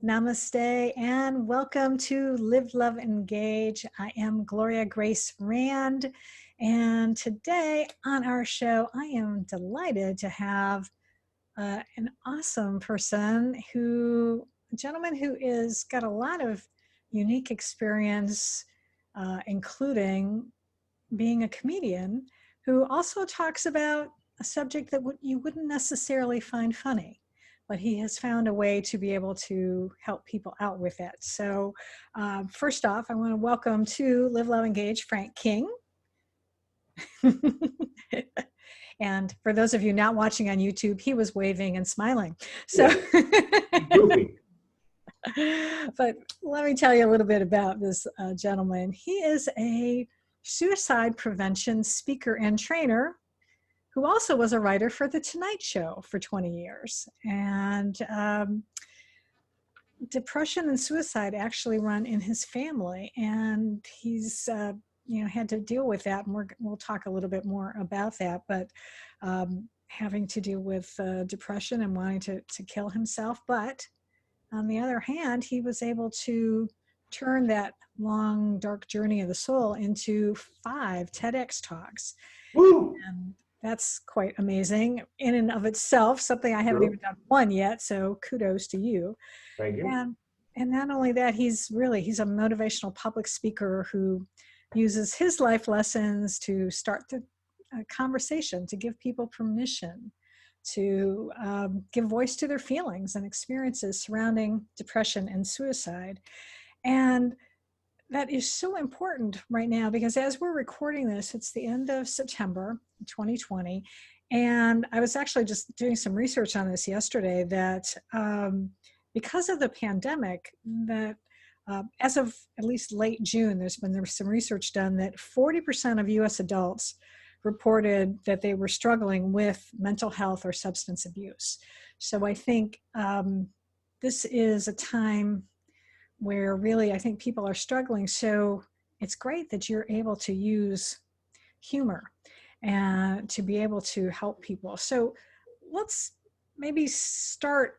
Namaste and welcome to Live, Love, Engage. I am Gloria Grace Rand, and today on our show, I am delighted to have an awesome person a gentleman who is got a lot of unique experience, including being a comedian, who also talks about a subject that you wouldn't necessarily find funny, but he has found a way to be able to help people out with it. So first off, I want to welcome to Live, Love, Engage, Frank King. And for those of you not watching on YouTube, he was waving and smiling. So, but let me tell you a little bit about this gentleman. He is a suicide prevention speaker and trainer who also was a writer for The Tonight Show for 20 years. And depression and suicide actually run in his family. And he's had to deal with that. And we'll talk a little bit more about that. But having to deal with depression and wanting to kill himself. But on the other hand, he was able to turn that long, dark journey of the soul into 5 TEDx Talks. Woo! And that's quite amazing in and of itself, something I haven't even done one yet, so kudos to you. Thank you. And not only that, he's a motivational public speaker who uses his life lessons to start a conversation, to give people permission to give voice to their feelings and experiences surrounding depression and suicide. And that is so important right now because as we're recording this, it's the end of September 2020. And I was actually just doing some research on this yesterday that because of the pandemic, that as of at least late June, there was some research done that 40% of US adults reported that they were struggling with mental health or substance abuse. So I think this is a time where really I think people are struggling. So it's great that you're able to use humor and to be able to help people. So let's maybe start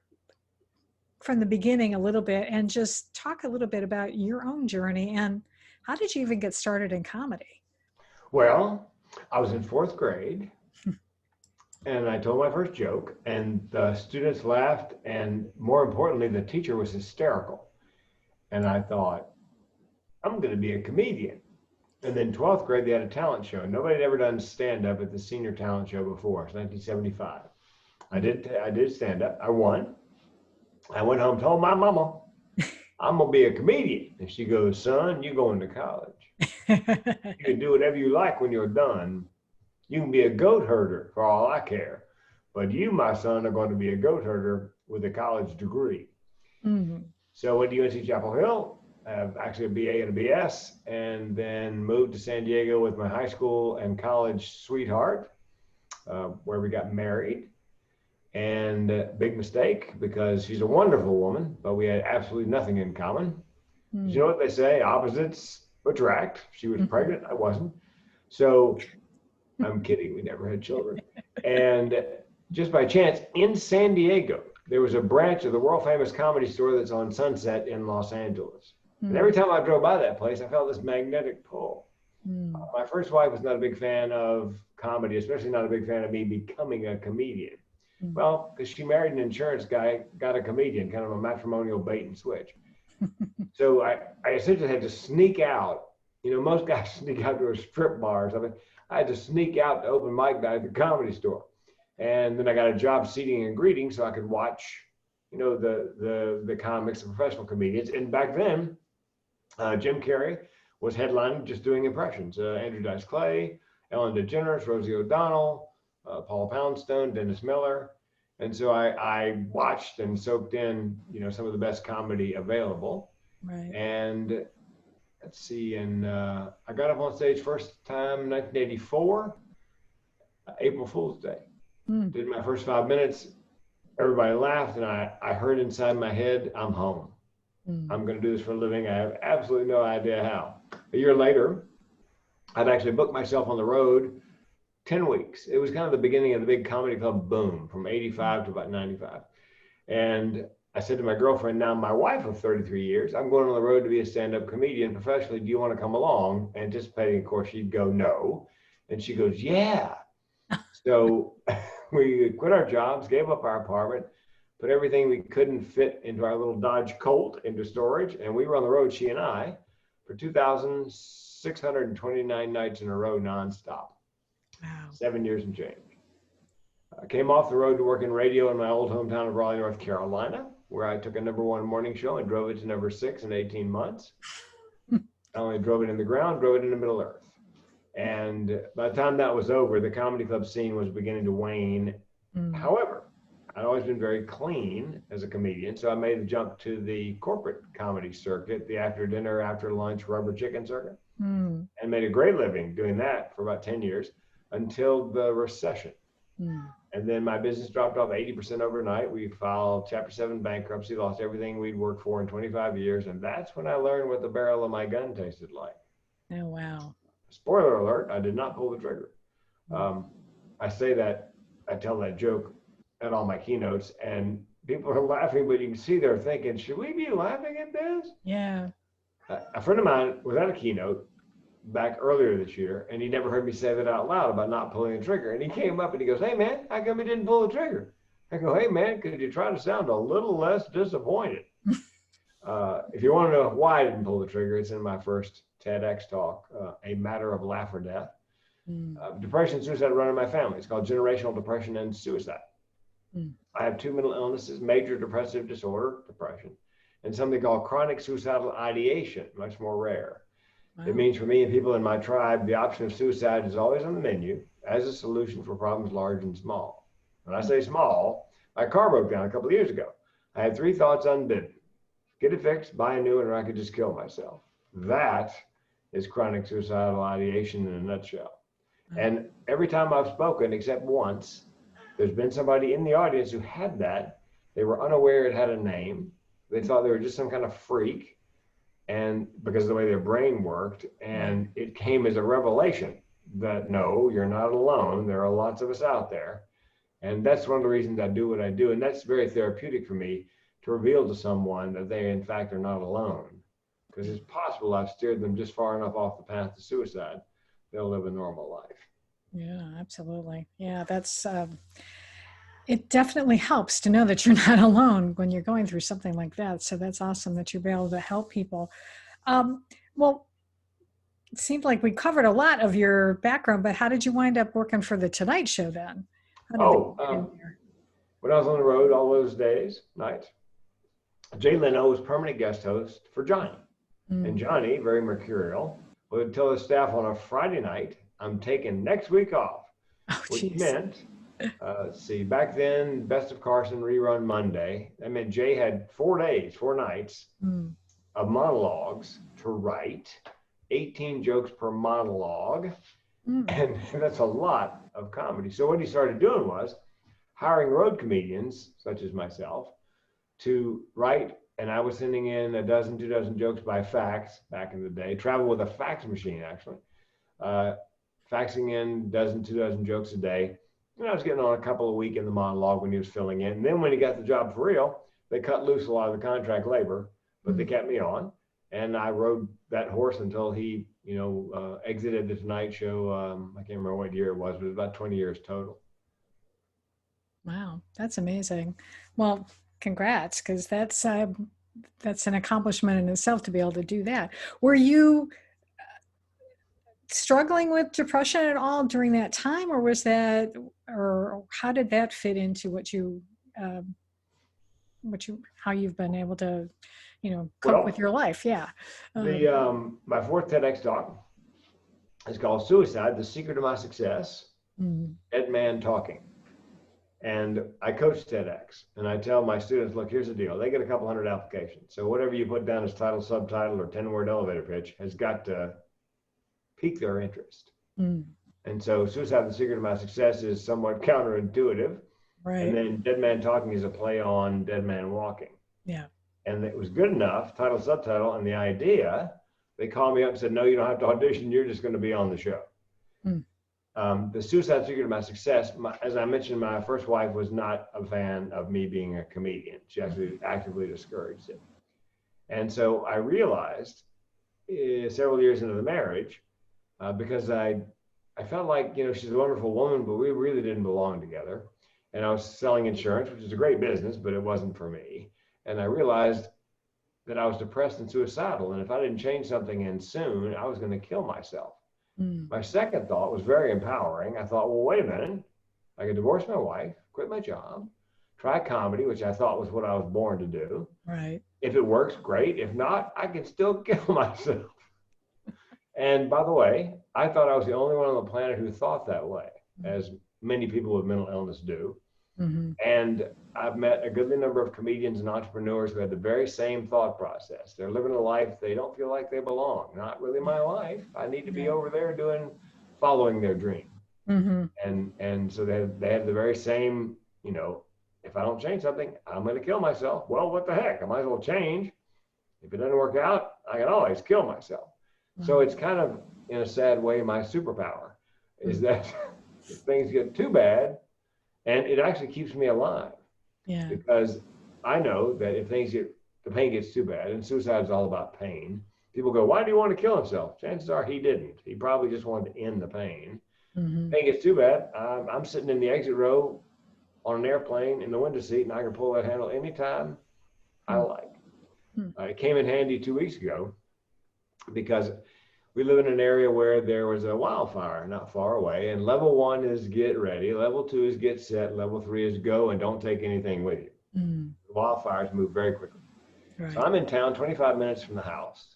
from the beginning a little bit and just talk a little bit about your own journey and how did you even get started in comedy? Well, I was in 4th grade and I told my first joke and the students laughed, and more importantly, the teacher was hysterical. And I thought, I'm going to be a comedian. And then 12th grade, they had a talent show. Nobody had ever done stand-up at the senior talent show before. It's 1975. I did stand-up. I won. I went home, told my mama, I'm going to be a comedian. And she goes, son, you're going to college. You can do whatever you like when you're done. You can be a goat herder for all I care. But you, my son, are going to be a goat herder with a college degree. Mm-hmm. So I went to UNC Chapel Hill, actually a BA and a BS, and then moved to San Diego with my high school and college sweetheart, where we got married. And big mistake because she's a wonderful woman, but we had absolutely nothing in common. Mm. You know what they say, opposites attract. She was pregnant, I wasn't. So I'm kidding, we never had children. And just by chance, in San Diego, there was a branch of the world famous Comedy Store that's on Sunset in Los Angeles. And every time I drove by that place, I felt this magnetic pull. My first wife was not a big fan of comedy, especially not a big fan of me becoming a comedian. Well, because she married an insurance guy, got a comedian, kind of a matrimonial bait and switch. So I essentially had to sneak out. You know, most guys sneak out to a strip bar or something. I had to sneak out to open mic night at the Comedy Store. And then I got a job seating and greeting so I could watch, you know, the comics, the professional comedians. And back then, Jim Carrey was headlining, just doing impressions. Andrew Dice Clay, Ellen DeGeneres, Rosie O'Donnell, Paul Poundstone, Dennis Miller. And so I watched and soaked in, you know, some of the best comedy available. Right. And let's see, and I got up on stage first time in 1984, April Fool's Day. Did my first 5 minutes, everybody laughed, and I heard inside my head, I'm home. I'm going to do this for a living. I have absolutely no idea how. A year later, I'd actually booked myself on the road 10 weeks. It was kind of the beginning of the big comedy club boom from 85 to about 95. And I said to my girlfriend, now my wife of 33 years, I'm going on the road to be a stand-up comedian professionally. Do you want to come along? Anticipating, of course, she'd go no. And she goes, yeah. So we quit our jobs, gave up our apartment, put everything we couldn't fit into our little Dodge Colt into storage. And we were on the road, she and I, for 2,629 nights in a row, nonstop. Wow. 7 years and change. I came off the road to work in radio in my old hometown of Raleigh, North Carolina, where I took a #1 morning show and drove it to #6 in 18 months. I only drove it in the ground, drove it into Middle Earth. And by the time that was over, the comedy club scene was beginning to wane. However, I'd always been very clean as a comedian, so I made the jump to the corporate comedy circuit, the after dinner, after lunch rubber chicken circuit, and made a great living doing that for about 10 years until the recession. And then my business dropped off 80% overnight. We filed Chapter 7 bankruptcy, lost everything we'd worked for in 25 years. And that's when I learned what the barrel of my gun tasted like. Oh, wow. Spoiler alert, I did not pull the trigger. I say that, I tell that joke at all my keynotes, and people are laughing, but you can see they're thinking, should we be laughing at this? Yeah. A friend of mine was at a keynote back earlier this year, and he never heard me say that out loud about not pulling the trigger. And he came up and he goes, hey man, how come you didn't pull the trigger? I go, hey man, could you try to sound a little less disappointed? If you want to know why I didn't pull the trigger, it's in my first TEDx talk, A Matter of Life or Death. Depression and suicide run in my family. It's called Generational Depression and Suicide. I have 2 mental illnesses, major depressive disorder, depression, and something called chronic suicidal ideation, much more rare. Wow. It means for me and people in my tribe, the option of suicide is always on the menu as a solution for problems large and small. When I say small, my car broke down a couple of years ago. I had 3 thoughts unbidden: get it fixed, buy a new one, or I could just kill myself. That is chronic suicidal ideation in a nutshell. And every time I've spoken, except once, there's been somebody in the audience who had that. They were unaware it had a name. They thought they were just some kind of freak, and because of the way their brain worked, and it came as a revelation that no, you're not alone. There are lots of us out there. And that's one of the reasons I do what I do. And that's very therapeutic for me, to reveal to someone that they in fact are not alone. Because it's possible I've steered them just far enough off the path to suicide, they'll live a normal life. Yeah, absolutely. Yeah, that's, it definitely helps to know that you're not alone when you're going through something like that. So that's awesome that you'll be able to help people. Well, it seemed like we covered a lot of your background, but how did you wind up working for the Tonight Show then? When I was on the road all those nights, Jay Leno was permanent guest host for Johnny. And Johnny, very mercurial, would tell his staff on a Friday night, I'm taking next week off, which meant, let's see, back then, Best of Carson rerun Monday. That meant Jay had 4 nights of monologues to write, 18 jokes per monologue. And that's a lot of comedy. So what he started doing was hiring road comedians, such as myself, to write. And I was sending in 12, 2 dozen jokes by fax back in the day, travel with a fax machine, actually, faxing in 12, 2 dozen jokes a day. And I was getting on a couple a week in the monologue when he was filling in. And then when he got the job for real, they cut loose a lot of the contract labor, but they kept me on. And I rode that horse until he, exited the Tonight Show. I can't remember what year it was, but it was about 20 years total. Wow, that's amazing. Well, congrats, because that's an accomplishment in itself to be able to do that. Were you struggling with depression at all during that time, or how did that fit into how you've been able to, cope with your life? Yeah. My 4th TEDx talk is called Suicide, the Secret of My Success, Dead Man Talking. And I coach TEDx, and I tell my students, look, here's the deal. They get a couple hundred applications. So whatever you put down as title, subtitle, or 10-word elevator pitch has got to pique their interest. And so Suicide, the Secret of My Success is somewhat counterintuitive. Right. And then Dead Man Talking is a play on Dead Man Walking. Yeah. And it was good enough, title, subtitle, and the idea, they called me up and said, no, you don't have to audition. You're just going to be on the show. The suicide secret of my success, as I mentioned, my first wife was not a fan of me being a comedian. She actually actively discouraged it. And so I realized several years into the marriage, because I felt like, she's a wonderful woman, but we really didn't belong together. And I was selling insurance, which is a great business, but it wasn't for me. And I realized that I was depressed and suicidal. And if I didn't change something in soon, I was going to kill myself. My second thought was very empowering. I thought, well, wait a minute. I could divorce my wife, quit my job, try comedy, which I thought was what I was born to do. Right. If it works, great. If not, I can still kill myself. And by the way, I thought I was the only one on the planet who thought that way, as many people with mental illness do. Mm-hmm. And I've met a goodly number of comedians and entrepreneurs who had the very same thought process. They're living a life they don't feel like they belong. Not really my life. I need to be over there following their dream. Mm-hmm. And so they have the very same, if I don't change something, I'm going to kill myself. Well, what the heck? I might as well change. If it doesn't work out, I can always kill myself. Mm-hmm. So it's kind of, in a sad way, my superpower is that if things get too bad, and it actually keeps me alive. Yeah. Because I know that if the pain gets too bad, and suicide is all about pain, people go, why do you want to kill himself? Chances are he didn't. He probably just wanted to end the pain. Mm-hmm. Pain gets too bad. I'm sitting in the exit row on an airplane in the window seat, and I can pull that handle anytime I like. It came in handy 2 weeks ago because we live in an area where there was a wildfire not far away, and level 1 is get ready, level 2 is get set, level 3 is go and don't take anything with you. The wildfires move very quickly. Right. So I'm in town 25 minutes from the house,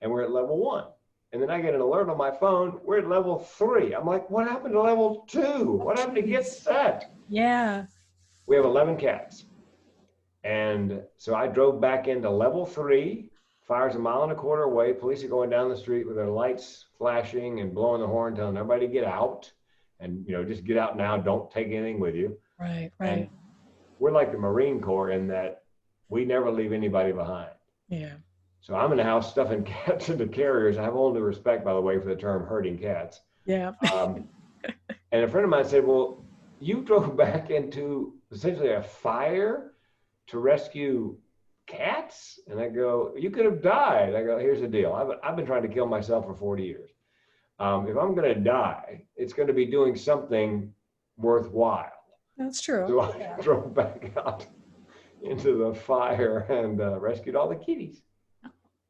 and we're at level 1. And then I get an alert on my phone, we're at level 3. I'm like, what happened to level 2? What happened to get set? Yeah. We have 11 cats. And so I drove back into level 3. Fire's 1.25 miles away. Police are going down the street with their lights flashing and blowing the horn, telling everybody to get out. And, just get out now. Don't take anything with you. Right. And we're like the Marine Corps in that we never leave anybody behind. Yeah. So I'm in the house stuffing cats into carriers. I have all due respect, by the way, for the term herding cats. Yeah. And a friend of mine said, well, you drove back into essentially a fire to rescue cats? And I go, you could have died. I go, here's the deal. I've been trying to kill myself for 40 years. If I'm going to die, it's going to be doing something worthwhile. That's true. So I drove back out into the fire and rescued all the kitties.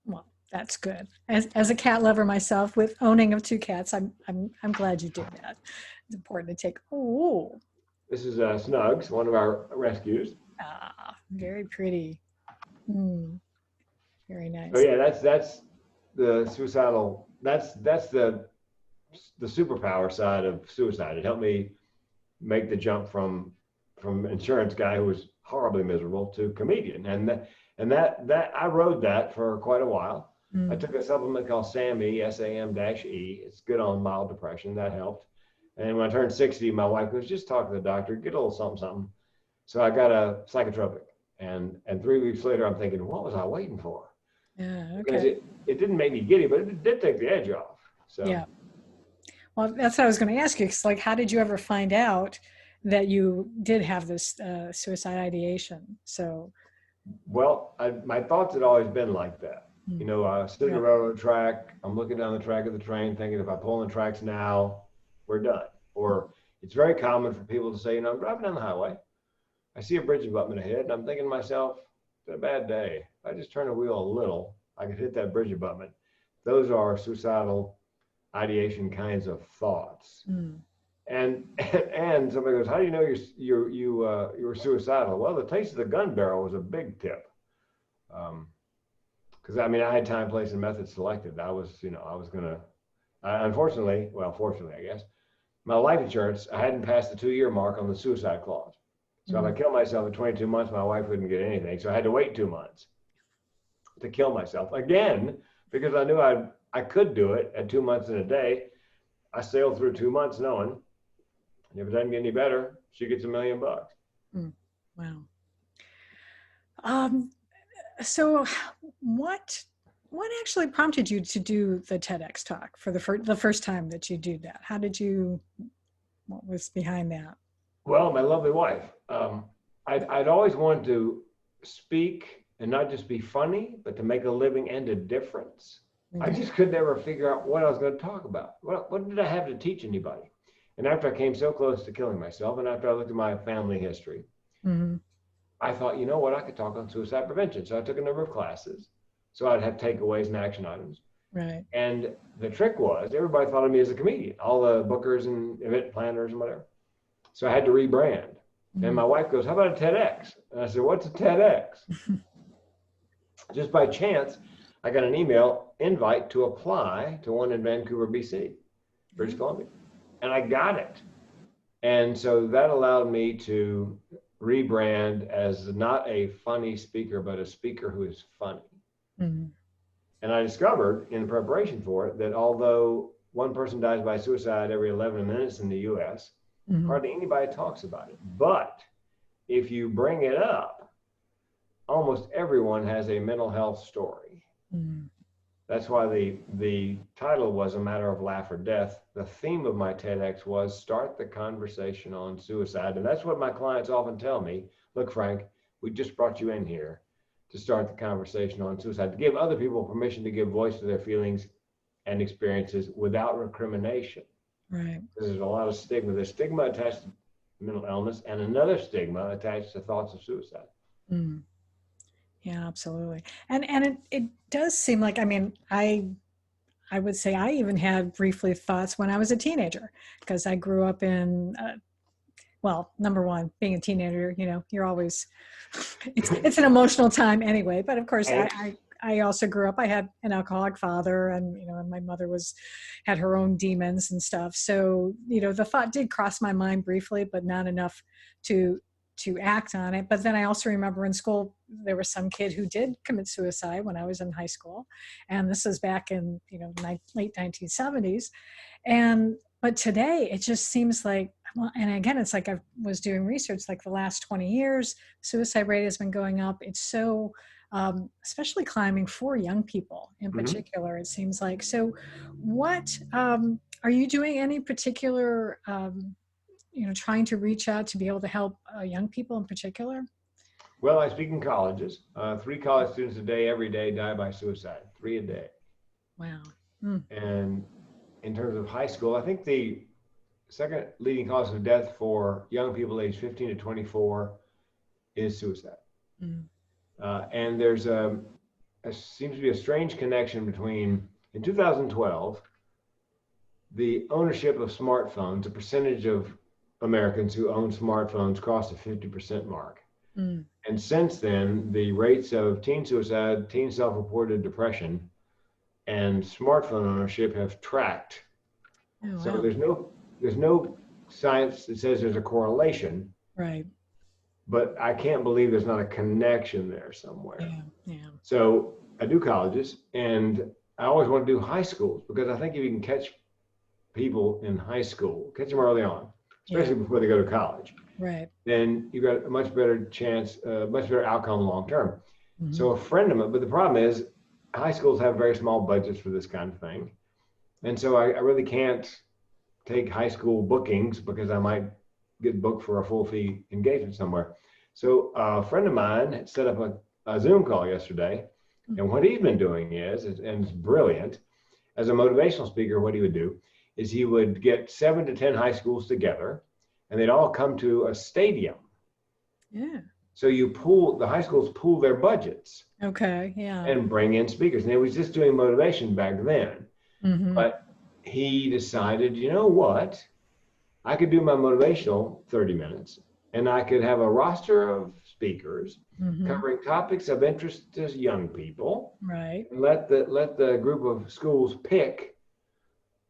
Well, that's good. As a cat lover myself, with owning of 2 cats, I'm glad you did that. It's important to take. Oh. This is Snugs, one of our rescues. Ah, very pretty. Very nice. So yeah, that's the suicidal. That's the superpower side of suicide. It helped me make the jump from insurance guy who was horribly miserable to comedian, and that I rode that for quite a while. I took a supplement called SAM-E, SAM-E. It's good on mild depression. That helped. And when I turned 60, my wife goes, just talk to the doctor, get a little something. So I got a psychotropic. And 3 weeks later, I'm thinking, what was I waiting for? Yeah, okay. Because it didn't make me giddy, but it did take the edge off. So yeah. Well, that's what I was going to ask you. Because, how did you ever find out that you did have this suicide ideation? So. Well, my thoughts had always been like that. Sitting on the railroad track, I'm looking down the track of the train, thinking if I pull on the tracks now, we're done. Or it's very common for people to say, I'm driving down the highway. I see a bridge abutment ahead, and I'm thinking to myself, it's a bad day. If I just turn the wheel a little, I could hit that bridge abutment. Those are suicidal ideation kinds of thoughts. And somebody goes, how do you know you were suicidal? Well, the taste of the gun barrel was a big tip. Because I had time, place, and method selected. I was gonna. Fortunately, I guess, my life insurance, I hadn't passed the 2-year mark on the suicide clause. So if I killed myself at 22 months, my wife wouldn't get anything. So I had to wait 2 months to kill myself again, because I knew I could do it at 2 months and a day. I sailed through 2 months knowing if it doesn't get any better, she gets $1 million. Wow. So what what actually prompted you to do the TEDx talk for the first time that you do that? What was behind that? Well, my lovely wife. I'd always wanted to speak and not just be funny, but to make a living and a difference. I just could never figure out what I was going to talk about. What did I have to teach anybody? And after I came so close to killing myself, and after I looked at my family history, I thought, you know what, I could talk on suicide prevention. So I took a number of classes. So I'd have takeaways and action items. Right. And the trick was everybody thought of me as a comedian, all the bookers and event planners and whatever. So I had to rebrand. And my wife goes, how about a TEDx? And I said, what's a TEDx? Just by chance, I got an email invite to apply to one in Vancouver, BC, British Columbia. And I got it. And so that allowed me to rebrand as not a funny speaker, but a speaker who is funny. And I discovered in preparation for it that although one person dies by suicide every 11 minutes in the US, hardly anybody talks about it. But if you bring it up, almost everyone has a mental health story. That's why the title was A Matter of Life or Death. The theme of my TEDx was start the conversation on suicide. And that's what my clients often tell me. Look, Frank, we just brought you in here to start the conversation on suicide, to give other people permission to give voice to their feelings and experiences without recrimination. Right. Because there's a lot of stigma. There's stigma attached to mental illness and another stigma attached to thoughts of suicide. Yeah, absolutely. And it does seem like, I mean, I would say I even had briefly thoughts when I was a teenager, because I grew up in, well, number one, being a teenager, you know, you're always, it's an emotional time anyway. But of course, I also grew up, I had an alcoholic father, and, you know, and my mother had her own demons and stuff. So, you know, the thought did cross my mind briefly, but not enough to act on it. But then I also remember in school, there was some kid who did commit suicide when I was in high school. And this is back in, you know, late 1970s. But today it just seems like, well, and again, it's like I was doing research, like the last 20 years, suicide rate has been going up. It's so, especially climbing for young people in particular, it seems like. So what, are you doing any particular, you know, trying to reach out to be able to help young people in particular? Well, I speak in colleges. 3 college students a day, every day, die by suicide. 3 a day. Wow. And in terms of high school, I think the second leading cause of death for young people aged 15 to 24 is suicide. And there's seems to be a strange connection between, in 2012, the ownership of smartphones, the percentage of Americans who own smartphones crossed the 50% mark. And since then, the rates of teen suicide, teen self-reported depression, and smartphone ownership have tracked. Oh, wow. So there's no science that says there's a correlation. Right. But I can't believe there's not a connection there somewhere. Yeah. So I do colleges, and I always want to do high schools, because I think if you can catch people in high school, catch them early on, especially before they go to college, right, then you got a much better chance, much better outcome long term. So a friend of mine, but the problem is high schools have very small budgets for this kind of thing. And so I really can't take high school bookings, because I might get booked for a full fee engagement somewhere. So a friend of mine had set up a Zoom call yesterday. And what he's been doing is, and it's brilliant, as a motivational speaker, what he would do is he would get 7 to 10 high schools together, and they'd all come to a stadium. Yeah. So the high schools pool their budgets. Okay. Yeah. And bring in speakers. And he was just doing motivation back then. But he decided, you know what? I could do my motivational 30 minutes, and I could have a roster of speakers covering topics of interest to young people. Right. And let the group of schools pick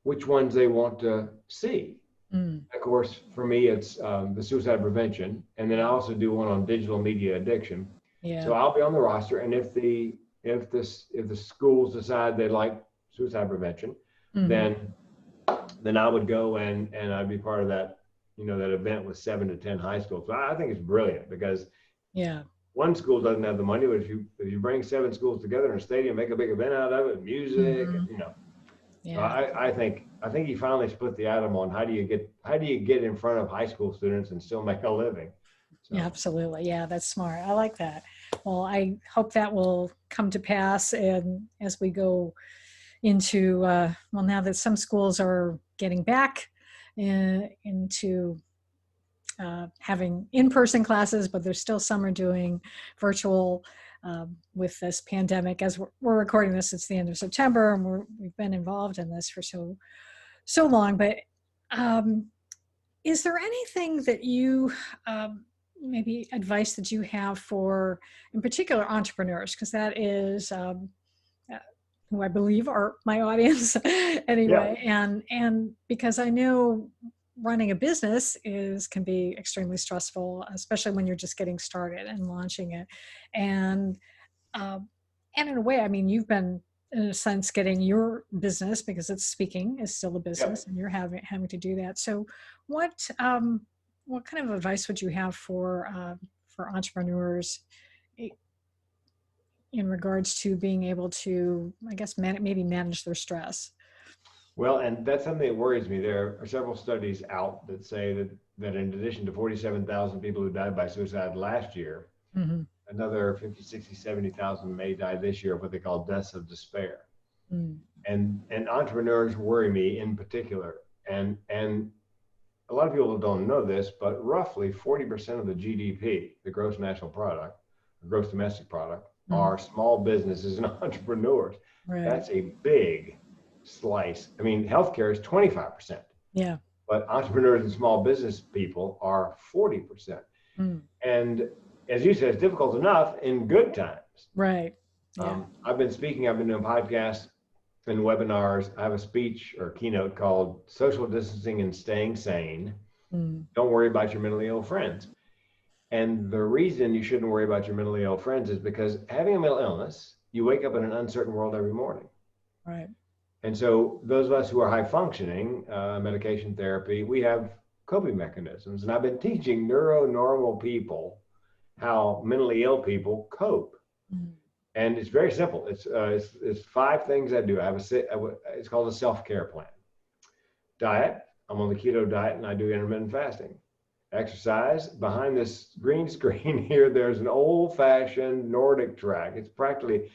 which ones they want to see. Of course, for me, it's the suicide prevention, and then I also do one on digital media addiction. Yeah. So I'll be on the roster, and if the schools decide they like suicide prevention, then I would go and I'd be part of that, you know, that event with 7 to 10 high schools. So I think it's brilliant, because one school doesn't have the money, but if you bring 7 schools together in a stadium, make a big event out of it, music, Mhm. you know. So Yeah. I think he finally split the atom on how do you get in front of high school students and still make a living. So. Yeah, absolutely. Yeah, that's smart. I like that. Well, I hope that will come to pass. And as we go into, well, now that some schools are getting back into having in-person classes, but there's still some are doing virtual with this pandemic. As we're recording this, it's the end of September, and we've been involved in this for so long. But is there anything that you maybe advice that you have for, in particular, entrepreneurs? Because that is who I believe are my audience anyway. Yeah. And because I know running a business can be extremely stressful, especially when you're just getting started and launching it. And in a way, I mean, you've been in a sense getting your business, because it's speaking is still a business, Yep. and you're having to do that. So what kind of advice would you have for entrepreneurs in regards to being able to, I guess, maybe manage their stress? Well, and that's something that worries me. There are several studies out that say that in addition to 47,000 people who died by suicide last year, Mm-hmm. another 50, 60, 70,000 may die this year of what they call deaths of despair. Mm. And entrepreneurs worry me in particular. And a lot of people don't know this, but roughly 40% of the GDP, the gross national product, the gross domestic product, are small businesses and entrepreneurs. Right. That's a big slice. I mean, healthcare is 25%. Yeah. But entrepreneurs and small business people are 40%. Mm. And as you said, it's difficult enough in good times. Right. Yeah. I've been doing podcasts and webinars. I have a speech or keynote called Social Distancing and Staying Sane. Mm. Don't worry about your mentally ill friends. And the reason you shouldn't worry about your mentally ill friends is because having a mental illness, you wake up in an uncertain world every morning. Right. And so those of us who are high functioning, medication therapy, we have coping mechanisms. And I've been teaching neuronormal people how mentally ill people cope. Mm. And it's very simple. It's 5 things I do. It's called a self-care plan. Diet. I'm on the keto diet and I do intermittent fasting. Exercise. Behind this green screen here, there's an old-fashioned Nordic track. It's practically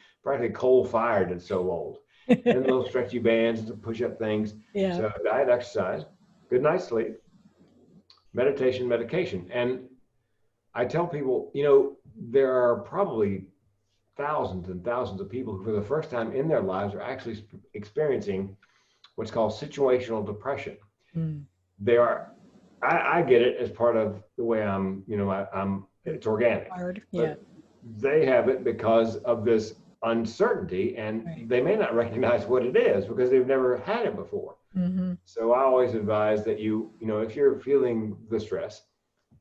coal-fired. It's so old. And little stretchy bands and push-up things. Yeah. So diet, exercise, good night's sleep, meditation, medication. And I tell people, there are probably thousands and thousands of people who for the first time in their lives are actually experiencing what's called situational depression. Mm. I get it as part of the way I'm it's organic. Yeah. They have it because of this uncertainty, and right. They may not recognize what it is because they've never had it before. Mm-hmm. So I always advise that if you're feeling the stress,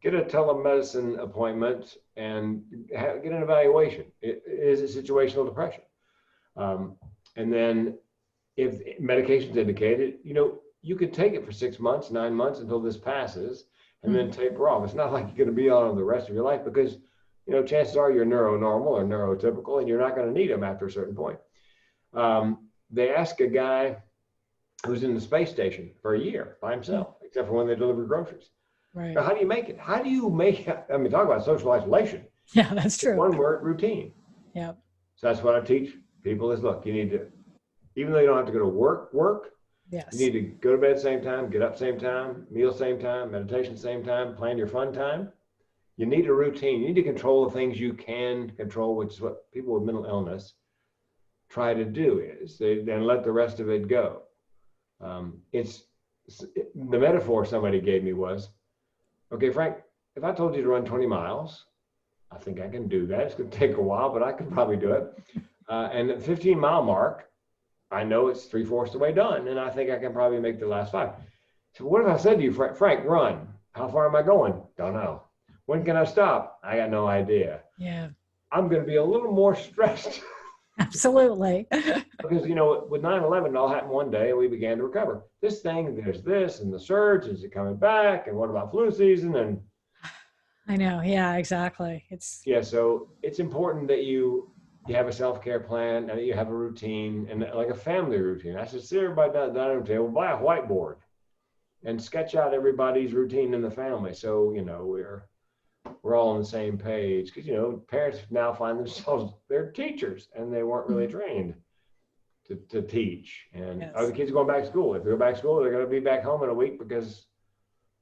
get a telemedicine appointment and get an evaluation. Is it situational depression? And then if medication's indicated, you could take it for 6 months, 9 months until this passes, and then taper off. It's not like you're going to be on the rest of your life because, chances are you're neuronormal or neurotypical, and you're not going to need them after a certain point. They asked a guy who's in the space station for a year by himself, except for when they deliver groceries. Right. Now, how do you make it? How do you make it? I mean, talk about social isolation. Yeah, that's true. One word, routine. Yeah. So that's what I teach people is, look, you need to, even though you don't have to go to work. Yes. You need to go to bed same time, get up same time, meal same time, meditation same time, plan your fun time. You need a routine. You need to control the things you can control, which is what people with mental illness try to do is they then let the rest of it go. The metaphor somebody gave me was, okay, Frank, if I told you to run 20 miles, I think I can do that. It's going to take a while, but I could probably do it. And at the 15-mile mark, I know it's 3/4 the way done, and I think I can probably make the last 5. So what if I said to you, Frank, run? How far am I going? Don't know. When can I stop? I got no idea. Yeah. I'm going to be a little more stressed. Absolutely. Because, with 9/11, it all happened one day, and we began to recover. This thing, there's this, and the surge, is it coming back? And what about flu season? And I know. Yeah, exactly. Yeah, so it's important that you have a self-care plan and that you have a routine and like a family routine. I said, sit everybody down at the dining room table, buy a whiteboard and sketch out everybody's routine in the family. So, we're all on the same page, because, parents now find themselves, they're teachers and they weren't really trained to teach. And Yes. are the kids going back to school? If they go back to school, they're going to be back home in a week, because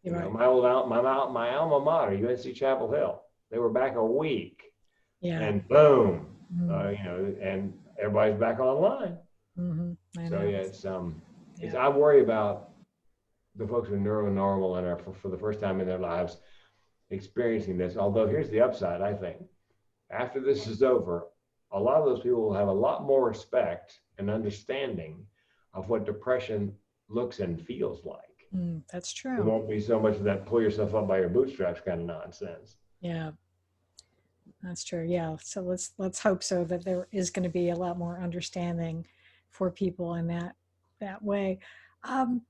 Right. my alma mater, UNC Chapel Hill, they were back a week. Yeah. And boom, Mm. and everybody's back online. I So know. yeah, I worry about the folks who are neuronormal and are for the first time in their lives experiencing this. Although here's the upside, I think. After this is over, a lot of those people will have a lot more respect and understanding of what depression looks and feels like. That's There true. won't be so much of that pull yourself up by your bootstraps kind of nonsense. Yeah, that's true. Yeah. So let's hope so that there is going to be a lot more understanding for people in that way. I'm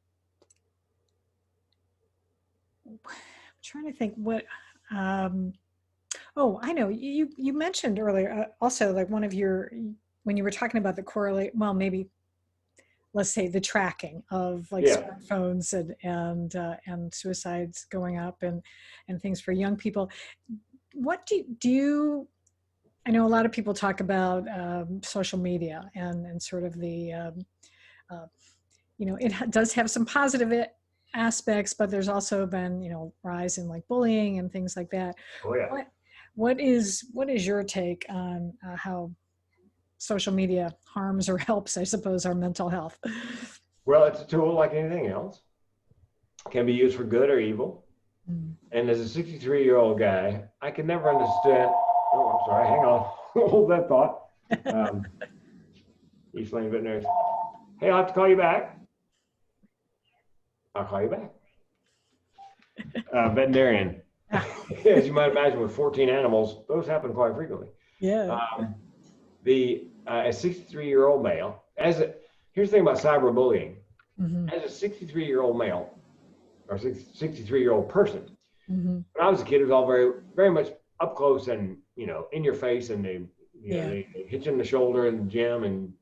trying to think what. Oh, I know. You mentioned earlier also, like, one of your, when you were talking about the correlate. Well, maybe let's say the tracking of like Yeah. smartphones and suicides going up and things for young people. What do you? I know a lot of people talk about social media and sort of the uh, it does have some positive aspects, but there's also been rise in like bullying and things like that. Oh yeah. What is your take on how social media harms or helps, I suppose, our mental health? Well, it's a tool like anything else. It can be used for good or evil. And as a 63-year-old guy, I can never understand. Oh, I'm sorry. Hang on. Hold that thought. East Lane Veterinary. Hey, I'll have to call you back. I'll call you back. Veterinarian. As you might imagine, with 14 animals, those happen quite frequently. Yeah. A 63-year-old male, here's the thing about cyberbullying. Mm-hmm. As a 63-year-old male, or 63-year-old person, Mm-hmm. when I was a kid, it was all very, very much up close and in your face, and they hit you in the shoulder in the gym,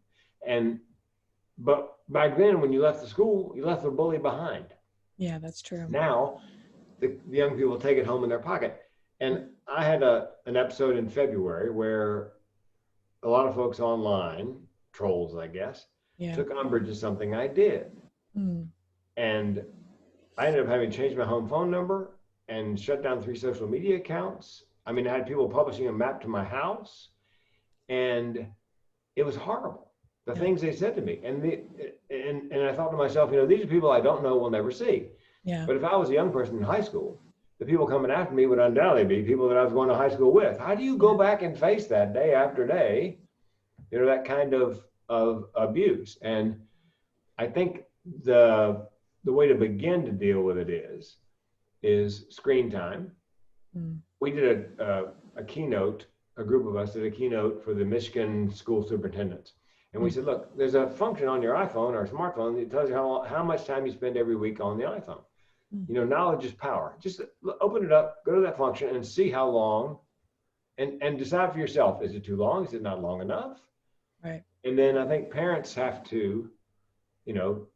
but back then, when you left the school, you left the bully behind. Yeah, that's true. Now, the young people take it home in their pocket. And I had an episode in February where a lot of folks online, trolls, I guess, took umbrage to something I did. And I ended up having to change my home phone number and shut down 3 social media accounts. I mean, I had people publishing a map to my house, and it was horrible. The things they said to me, and I thought to myself, these are people I don't know, will never see. Yeah. But if I was a young person in high school, the people coming after me would undoubtedly be people that I was going to high school with. How do you go back and face that day after day? That kind of abuse. And I think the way to begin to deal with it is screen time. We did a keynote. A group of us did a keynote for the Michigan school superintendents. And we said, look, there's a function on your iPhone or smartphone that tells you how much time you spend every week on the iPhone. Knowledge is power. Just open it up, go to that function and see how long, and decide for yourself. Is it too long? Is it not long enough? Right. And then I think parents have to,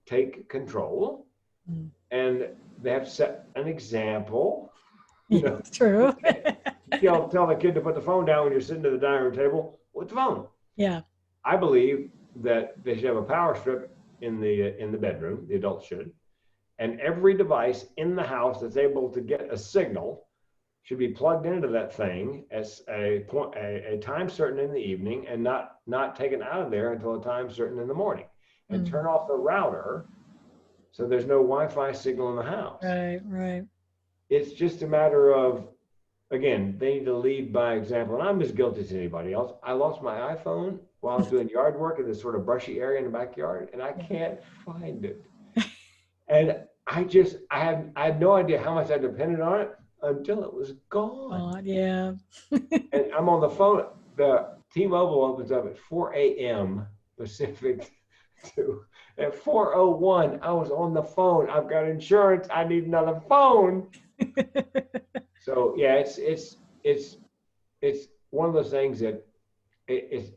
take control, and they have to set an example. It's true. Tell the kid to put the phone down when you're sitting at the dining room table with the phone. Yeah. I believe that they should have a power strip in the bedroom. The adults should, and every device in the house that's able to get a signal should be plugged into that thing at a time certain in the evening, and not taken out of there until a time certain in the morning, and turn off the router so there's no Wi-Fi signal in the house. Right. It's just a matter of, again, they need to lead by example. And I'm as guilty as anybody else. I lost my iPhone while I was doing yard work in this sort of brushy area in the backyard, and I can't find it. And I had no idea how much I depended on it until it was gone. Yeah. And I'm on the phone. The T-Mobile opens up at 4 a.m. Pacific. At 4:01, I was on the phone. I've got insurance. I need another phone. So yeah, it's one of those things that it's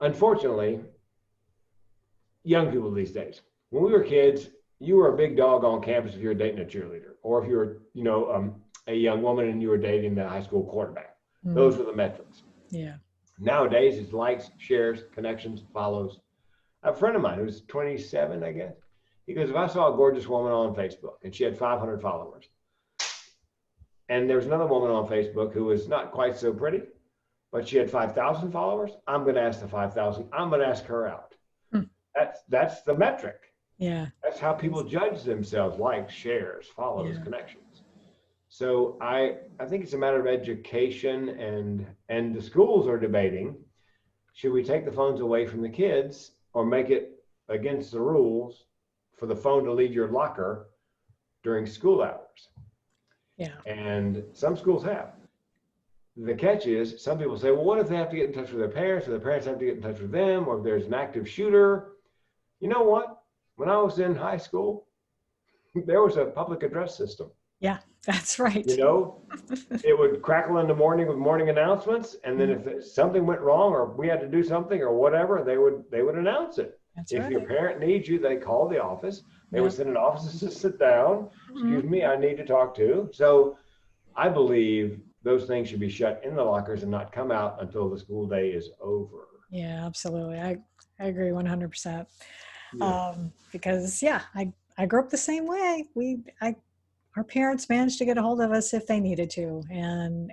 unfortunately young people these days. When we were kids, you were a big dog on campus if you were dating a cheerleader, or if you were, a young woman and you were dating the high school quarterback. Those were the metrics. Yeah. Nowadays, it's likes, shares, connections, follows. A friend of mine who's 27, I guess, he goes, if I saw a gorgeous woman on Facebook and she had 500 followers, and there was another woman on Facebook who was not quite so pretty, but she had 5,000 followers, I'm going to ask the 5,000, I'm going to ask her out. That's the metric. Yeah. That's how people judge themselves, likes, shares, follows, connections. So I think it's a matter of education, and the schools are debating, should we take the phones away from the kids or make it against the rules for the phone to leave your locker during school hours? Yeah. And some schools have. The catch is, some people say, well, what if they have to get in touch with their parents, or the parents have to get in touch with them, or if there's an active shooter? You know what? When I was in high school, there was a public address system. Yeah, that's right. It would crackle in the morning with morning announcements, and then if something went wrong or we had to do something or whatever, they would announce it. If your parent needs you, they call the office. They would send an officer to sit down. Excuse me, I need to talk to. So I believe those things should be shut in the lockers and not come out until the school day is over. Yeah, absolutely. I agree 100%. Yeah. Because I grew up the same way. Our parents managed to get a hold of us if they needed to, and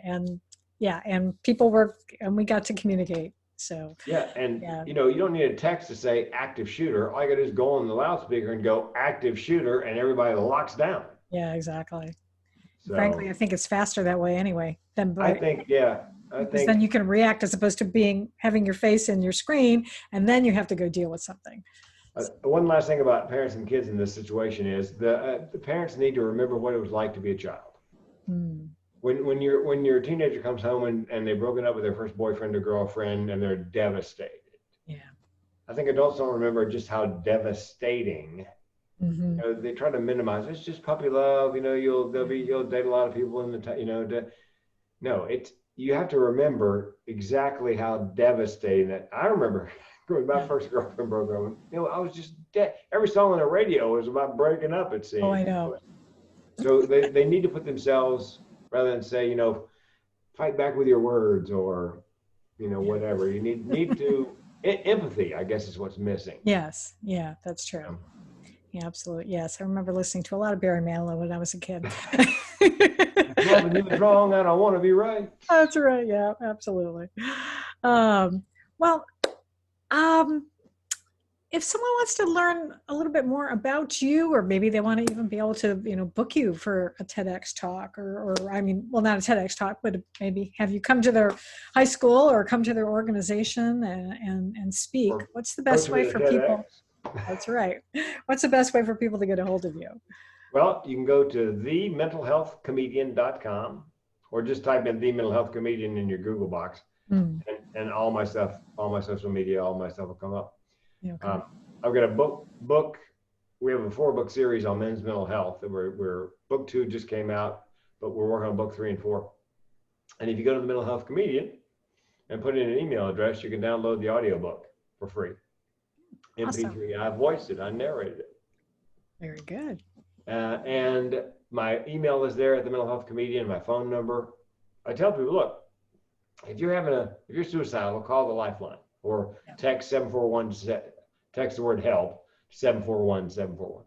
we got to communicate. So you don't need a text to say active shooter. All you gotta do is go on the loudspeaker and go active shooter, and everybody locks down. Yeah, exactly. So, frankly, I think it's faster that way anyway. Because then you can react as opposed to having your face in your screen, and then you have to go deal with something. One last thing about parents and kids in this situation is the parents need to remember what it was like to be a child. When your teenager comes home and they've broken up with their first boyfriend or girlfriend and they're devastated. Yeah. I think adults don't remember just how devastating. They try to minimize. It's just puppy love. You'll date a lot of people in the you have to remember exactly how devastating that. I remember when my first girlfriend broke up. I was just dead. Every song on the radio was about breaking up, it seemed. Oh, I know. So they need to put themselves, rather than say, fight back with your words or, whatever. You need to, empathy, I guess, is what's missing. Yes. Yeah, that's true. Yeah, absolutely. Yes. I remember listening to a lot of Barry Manilow when I was a kid. Loving you is wrong. I don't want to be right. That's right. Yeah, absolutely. If someone wants to learn a little bit more about you, or maybe they want to even be able to, book you for a TEDx talk not a TEDx talk, but maybe have you come to their high school or come to their organization and speak. What's the best way for people? That's right. What's the best way for people to get a hold of you? Well, you can go to thementalhealthcomedian.com or just type in The Mental Health Comedian in your Google box. And all my stuff, all my social media, all my stuff will come up. Okay. I've got a book. We have a 4-book series on men's mental health. We're book 2 just came out, but we're working on book 3 and 4. And if you go to the Mental Health Comedian and put in an email address, you can download the audiobook for free. Awesome. MP3. I voiced it. I narrated it. Very good. And my email is there at the Mental Health Comedian. My phone number. I tell people, look, if you're suicidal, call the Lifeline or text 741. Text the word help 741-741.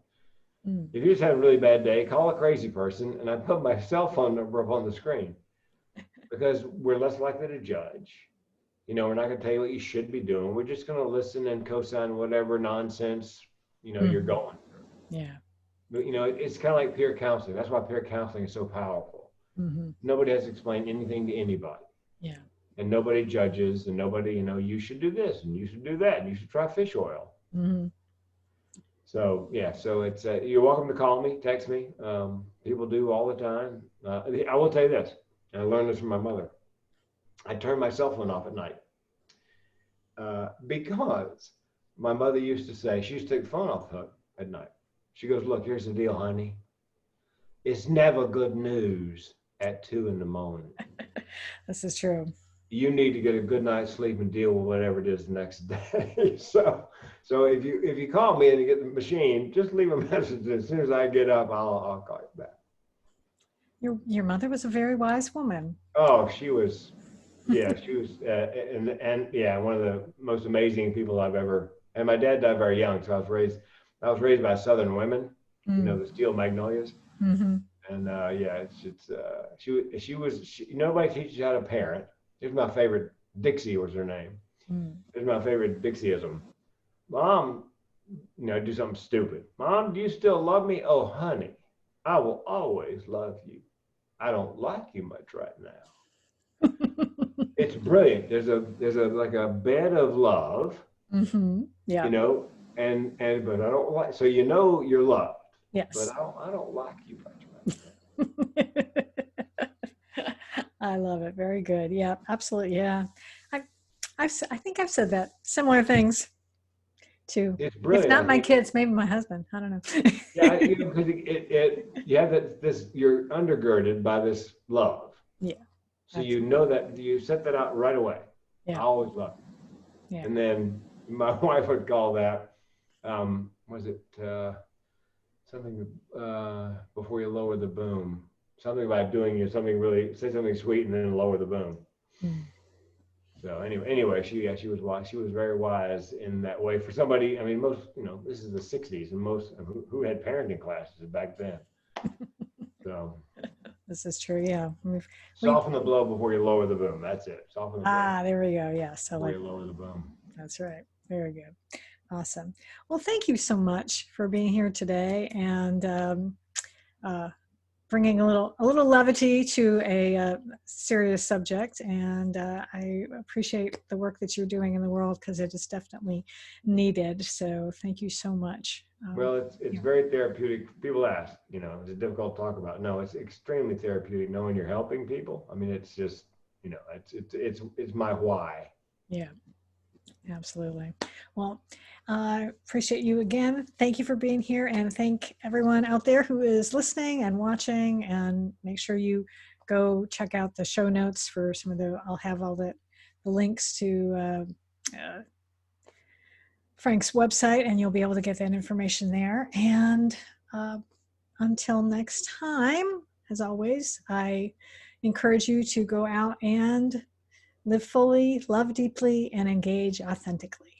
If you just had a really bad day, call a crazy person, and I put my cell phone number up on the screen because we're less likely to judge. We're not going to tell you what you should be doing. We're just going to listen and co-sign whatever nonsense, you're going through. Yeah. But, it's kind of like peer counseling. That's why peer counseling is so powerful. Nobody has to explain anything to anybody. Yeah. And nobody judges, and nobody, you should do this and you should do that and you should try fish oil. So, so it's, you're welcome to call me, text me. People do all the time. I will tell you this, and I learned this from my mother. I turn my cell phone off at night because my mother used to say, she used to take the phone off the hook at night. She goes, look, here's the deal, honey. It's never good news at 2 in the morning. This is true. You need to get a good night's sleep and deal with whatever it is the next day. So if you call me and you get the machine, just leave a message. As soon as I get up, I'll call you back. Your mother was a very wise woman. Oh, she was, yeah, she was, and yeah, one of the most amazing people I've ever. And my dad died very young, so I was raised by Southern women, you know, the Steel Magnolias. Mm-hmm. And yeah, nobody teaches you how to parent. Here's my favorite, Dixie was her name. Here's my favorite Dixieism. Mom, you know, do something stupid. Mom, do you still love me? Oh, honey, I will always love you. I don't like you much right now. It's brilliant. There's a like a bed of love. Mm-hmm. Yeah. You know, and but I don't like. So you know you're loved. Yes. But I don't like you much right now. I love it. Very good. Yeah, absolutely. Yeah. I think I've said that similar things too. It's brilliant. If not my kids, maybe my husband. I don't know. Yeah, you know, because you have this, you're undergirded by this love. Yeah. So you know that you set that out right away. Yeah. I always love you. Yeah. And then my wife would call that, was it something before you lower the boom? Something about doing something say something sweet and then lower the boom. So anyway, she was wise. She was very wise in that way for somebody. I mean, most, you know, this is the 60s, and most who had parenting classes back then. So this is true. Yeah. soften the blow before you lower the boom. That's it. Soften the blow. There we go. Yeah. So before you lower the boom. That's right. Very good. Awesome. Well, thank you so much for being here today and bringing a little levity to a serious subject. And I appreciate the work that you're doing in the world because it is definitely needed. So thank you so much. Well, it's very therapeutic. People ask, you know, is it difficult to talk about? No, it's extremely therapeutic knowing you're helping people. I mean, it's just, you know, it's my why. Yeah. Absolutely. Well, I appreciate you again. Thank you for being here, and thank everyone out there who is listening and watching, and make sure you go check out the show notes for some of I'll have all the links to Frank's website, and you'll be able to get that information there. And until next time, as always, I encourage you to go out and live fully, love deeply, and engage authentically.